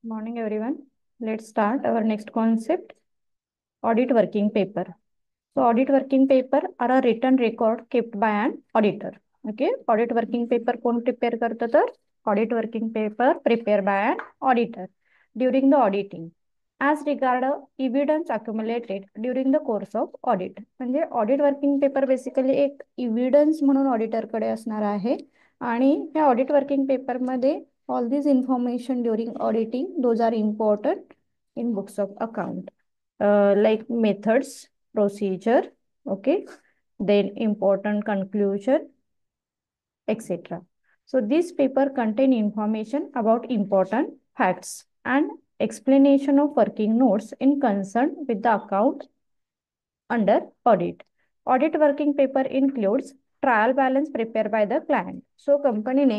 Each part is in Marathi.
Morning, everyone. Let's start our next concept, audit working paper. So, audit working paper are a written record kept by an auditor. Okay, audit working paper कोण prepare करतं तर audit working paper prepared by an auditor during the auditing as regard evidence accumulated during the course of audit. म्हणजे audit working paper basically एक evidence म्हणून auditor कडे असणार आहे आणि या audit working paper मध्ये all these information during auditing those are important in books of account like methods, procedure, okay, then important conclusion, etc. So this paper contain information about important facts and explanation of working notes in concern with the account under audit. Audit working paper includes trial balance prepare by the client. So कंपनीने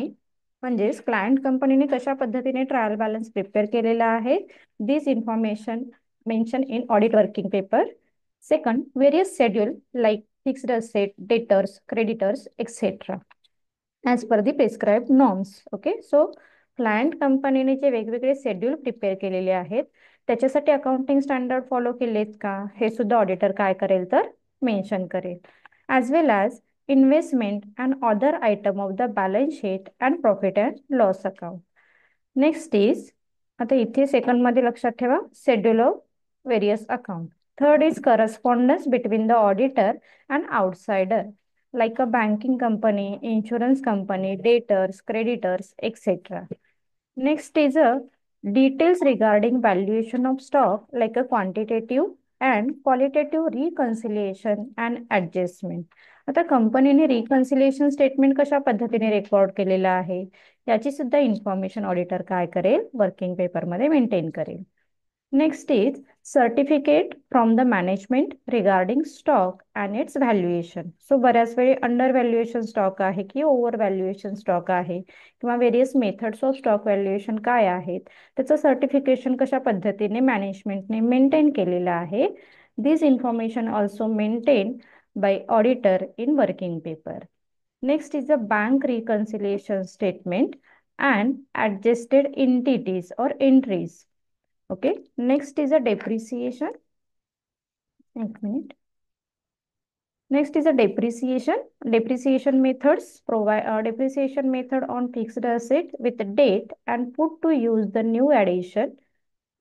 म्हणजेच क्लायंट कंपनीने कशा पद्धतीने ट्रायल बॅलन्स प्रिपेअर केलेला आहे this information mention in audit working paper. Second, various schedule like fixed asset, debtors, creditors etcetera as per the prescribe norms. Okay, so client कंपनीने जे वेगवेगळे शेड्यूल प्रिपेअर केलेले आहेत त्याच्यासाठी अकाउंटिंग स्टँडर्ड फॉलो केलेत का हे सुद्धा ऑडिटर काय करेल तर मेन्शन करेल. As well as investment and other item of the balance sheet and profit and loss account. Next is, आता इथे सेकंडमध्ये लक्षात ठेवा schedule of various account. Third is correspondence between the auditor and outsider like a banking company, insurance company, debtors, creditors, etc. Next is a details regarding valuation of stock like a quantitative and qualitative reconciliation and adjustment. आता कंपनीने रिकन्सिलिएशन स्टेटमेंट कशा पद्धतीने रेकॉर्ड केलेलं आहे याची सुद्धा इन्फॉर्मेशन ऑडिटर काय करेल वर्किंग पेपरमध्ये मेंटेन करेल. Next is certificate from the management regarding stock and it's valuation. So बऱ्याच वेळी अंडर व्हॅल्युएशन स्टॉक आहे की ओव्हर व्हॅल्युएशन स्टॉक आहे किंवा various methods of stock valuation काय आहेत त्याचं सर्टिफिकेशन कशा पद्धतीने मॅनेजमेंटने मेंटेन केलेलं आहे. This information also maintain by auditor in working paper. Next is a bank reconciliation statement and adjusted entities और entries. Okay, next is a depreciation. One minute. Next is a depreciation. Depreciation methods provide depreciation method on fixed asset with the date and put to use the new addition,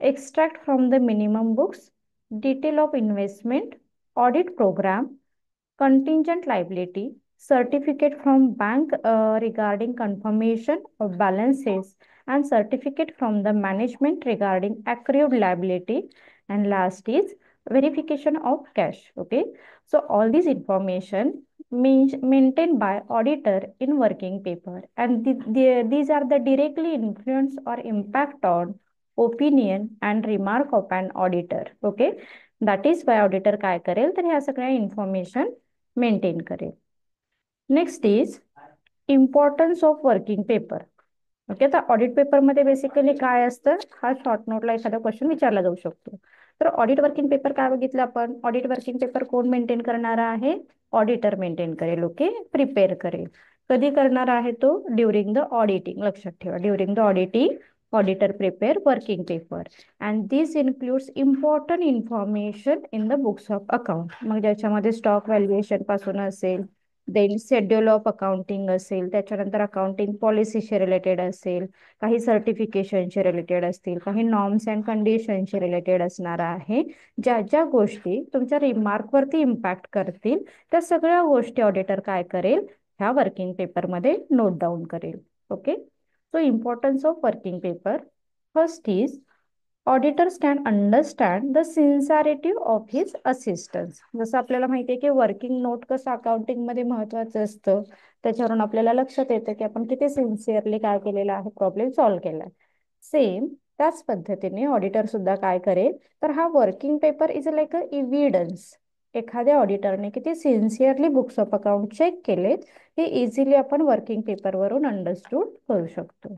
extract from the minimum books, detail of investment, audit program, contingent liability, certificate from bank regarding confirmation of balances, and certificate from the management regarding accrued liability, and last is verification of cash. Okay, so all this information means maintained by auditor in working paper, and these are the directly influence or impact on opinion and remark of an auditor. Okay, that is why auditor काय करेल तर ह्या सगळ्या इन्फॉर्मेशन मेंटेन करेल. Next is importance of working paper. Okay, आता ऑडिट पेपरमध्ये बेसिकली काय असतं हा शॉर्ट नोटला एखादा क्वेश्चन विचारला जाऊ शकतो. तर ऑडिट वर्किंग पेपर काय बघितलं आपण, ऑडिट वर्किंग पेपर कोण मेंटेन करणार आहे, ऑडिटर मेंटेन करेल. ओके, प्रिपेअर करेल. कधी करणार आहे तो, ड्युरिंग द ऑडिटिंग. लक्षात ठेवा, during the auditing auditor prepare working paper and this includes important information in the books of account. मग ज्याच्यामध्ये स्टॉक व्हॅल्युएशन पासून असेल, देन शेड्यूल ऑफ अकाउंटिंग असेल, त्याच्यानंतर अकाउंटिंग पॉलिसीशी रिलेटेड असेल, काही सर्टिफिकेशनचे रिलेटेड असतील, काही नॉर्म्स अँड कंडिशनशी रिलेटेड असणार आहे. ज्या ज्या गोष्टी तुमच्या रिमार्कवरती इम्पॅक्ट करतील त्या सगळ्या गोष्टी ऑडिटर काय करेल ह्या वर्किंग पेपरमध्ये नोट डाऊन करेल. Okay, so importance of working paper. First is auditors can understand the sincerity of his assistance. जसं आपल्याला माहिती आहे की वर्किंग नोट कसं अकाउंटिंगमध्ये महत्त्वाचं असतं त्याच्यावरून आपल्याला लक्षात येतं की आपण किती सिन्सिअरली काय केलेलं आहे, प्रॉब्लेम सॉल्व्ह केला. सेम त्याच पद्धतीने ऑडिटर सुद्धा काय करेल तर हा working paper is like a evidence. एखाद्या ऑडिटरने किती sincerely books of account check केलेत हे इझिली आपण वर्किंग पेपरवरून अंडरस्टूड करू शकतो.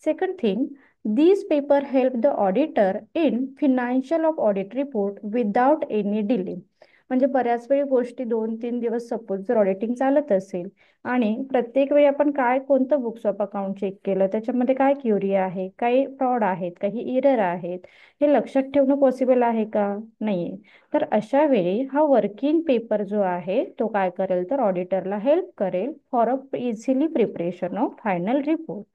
Second thing, these paper help the auditor in financial of audit report without any delay. म्हणजे बऱ्याच वेळी गोष्टी 2-3 दिवस सपोज जर ऑडिटिंग चालत असेल आणि प्रत्येक वेळी आपण काय कोणतं बुक्स ऑफ अकाउंट चेक केलं, त्याच्यामध्ये काय क्युरी आहे, काही फ्रॉड आहेत, काही इरर आहेत, हे लक्षात ठेवणं पॉसिबल आहे का? नाहीये. तर अशा वेळी हा वर्किंग पेपर जो आहे तो काय करेल, तर ऑडिटरला हेल्प करेल for a easily preparation of final report.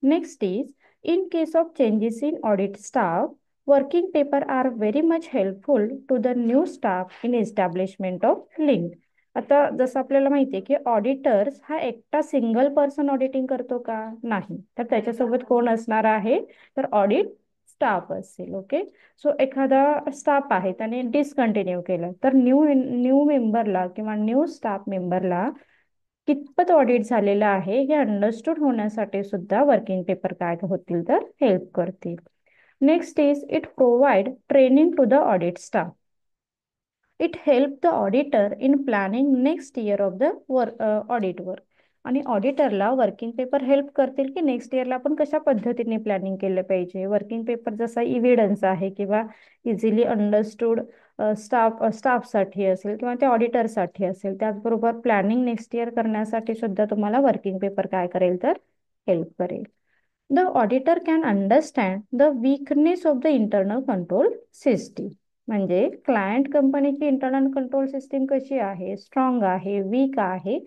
Next is, in case of changes in audit staff, working paper are very much helpful to the new staff in establishment of link. आता जसं आपल्याला माहिती आहे की ऑडिटर्स हा एकटा सिंगल पर्सन ऑडिटिंग करतो का? नाही. तर त्याच्यासोबत कोण असणार आहे, तर ऑडिट स्टाफ असेल. ओके. सो एखादा स्टाफ आहे त्याने डिसकंटिन्यू केलं, तर न्यू न्यू मेंबरला किंवा न्यू स्टाफ मेंबरला कितपत ऑडिट झालेलं आहे हे अंडरस्टूड होण्यासाठी सुद्धा वर्किंग पेपर काय होतील, तर हेल्प करतील. Next is it provide training to the audit staff. It help the auditor in planning next year of the audit work. आणि ऑडिटरला वर्किंग पेपर हेल्प करतील की नेक्स्ट इयरला आपण कशा पद्धतीने प्लॅनिंग केलं पाहिजे. वर्किंग पेपर जसा इव्हिडन्स आहे किंवा इझिली अंडरस्टूड स्टाफसाठी असेल किंवा त्या ऑडिटरसाठी असेल, त्याचबरोबर प्लॅनिंग नेक्स्ट इयर करण्यासाठी सुद्धा तुम्हाला वर्किंग पेपर काय करेल, तर हेल्प करेल. The auditor can understand the weakness of the internal control system. म्हणजे क्लायंट कंपनीची इंटरनल कंट्रोल सिस्टीम कशी आहे, स्ट्रॉंग आहे, वीक आहे,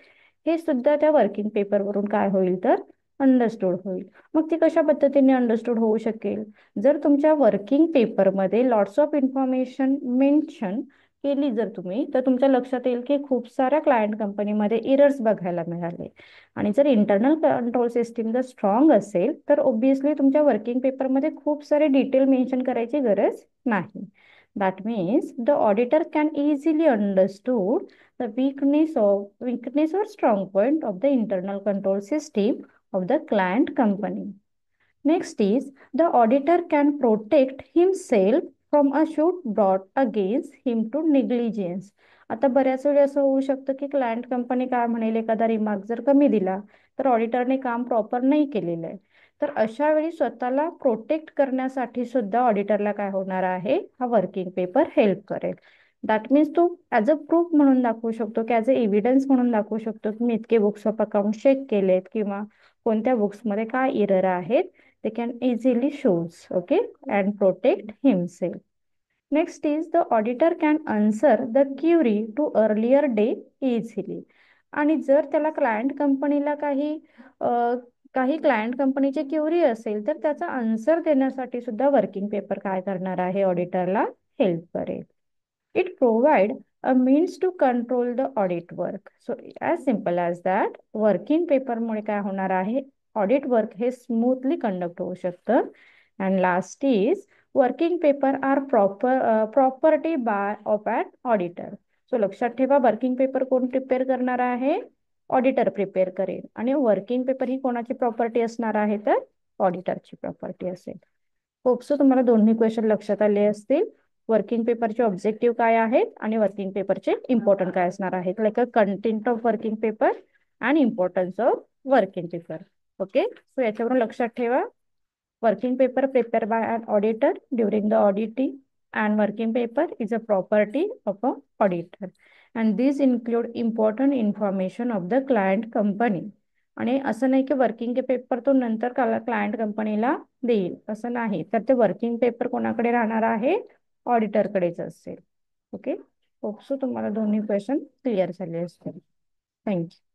हे सुद्धा त्या वर्किंग पेपरवरून काय होईल, तर अंडरस्टूड होईल. मग ती कशा पद्धतीने अंडरस्टूड होऊ शकेल, जर तुमच्या वर्किंग पेपरमध्ये लॉट्स ऑफ इन्फॉर्मेशन मेन्शन केली जर तुम्ही, तर तुमच्या लक्षात येईल की खूप साऱ्या क्लायंट कंपनीमध्ये इरर्स बघायला मिळाले. आणि जर इंटरनल कंट्रोल सिस्टीम जर स्ट्रॉंग असेल, तर ऑब्विसली तुमच्या वर्किंग पेपरमध्ये खूप सारे डिटेल मेन्शन करायची गरज नाही. That means the auditor can easily understood the weakness or strong point of the internal control system of the client company. Next is, the auditor can protect himself from a suit brought against him to negligence. आता बऱ्याच वेळी असं होऊ शकतं की क्लायंट कंपनी काय म्हणेल, एखादा रिमार्क जर कमी दिला तर ऑडिटरने काम प्रॉपर नाही केलेलं आहे, तर अशा वेळी स्वतःला प्रोटेक्ट करण्यासाठी सुद्धा ऑडिटरला काय होणार आहे, हा वर्किंग पेपर हेल्प करेल. दॅट मीन्स तो ॲज अ प्रूफ म्हणून दाखवू शकतो की ॲज अ एव्हिडन्स म्हणून दाखवू शकतो की मी इतके बुक्स ऑफ अकाउंट चेक केलेत किंवा कोणत्या बुक्समध्ये काय इरर आहेत, they can easily shows, okay, and protect himself. Next is the auditor can answer the query to earlier day easily. आणि जर त्याला क्लायंट कंपनीला काही क्लायंट कंपनीची क्युरी असेल, तर त्याचा आन्सर देण्यासाठी सुद्धा वर्किंग पेपर काय करणार आहे, ऑडिटरला हेल्प करेल. It provide a means to control the audit work. So as simple as that, working पेपरमुळे काय होणार आहे, ऑडिट वर्क हे स्मूथली कंडक्ट होऊ शकतं. And last is, working paper are property by of an auditor. So लक्षात ठेवा, वर्किंग पेपर कोण प्रिपेअर करणार आहे, ऑडिटर प्रिपेअर करेल. आणि वर्किंग पेपर ही कोणाची प्रॉपर्टी असणार आहे, तर ऑडिटरची प्रॉपर्टी असेल. होप सो तुम्हाला दोन्ही क्वेश्चन लक्षात आले असतील. वर्किंग पेपरचे ऑब्जेक्टिव्ह काय आहेत आणि वर्किंग पेपरचे इम्पॉर्टंट काय असणार आहेत, like a content of working paper and importance of working paper. Okay. So याच्यावरून लक्षात ठेवा, working paper prepared by an auditor during the auditing, and working paper is a property of an auditor, and these include important information of the client company. आणि असं नाही की वर्किंग पेपर तो नंतर क्लायंट कंपनीला देईल, असं नाही. तर ते वर्किंग पेपर कोणाकडे राहणार आहे, ऑडिटरकडेच असेल. ओके. होप सो तुम्हाला दोन्ही क्वेश्चन क्लिअर झाले असतील. थँक्यू.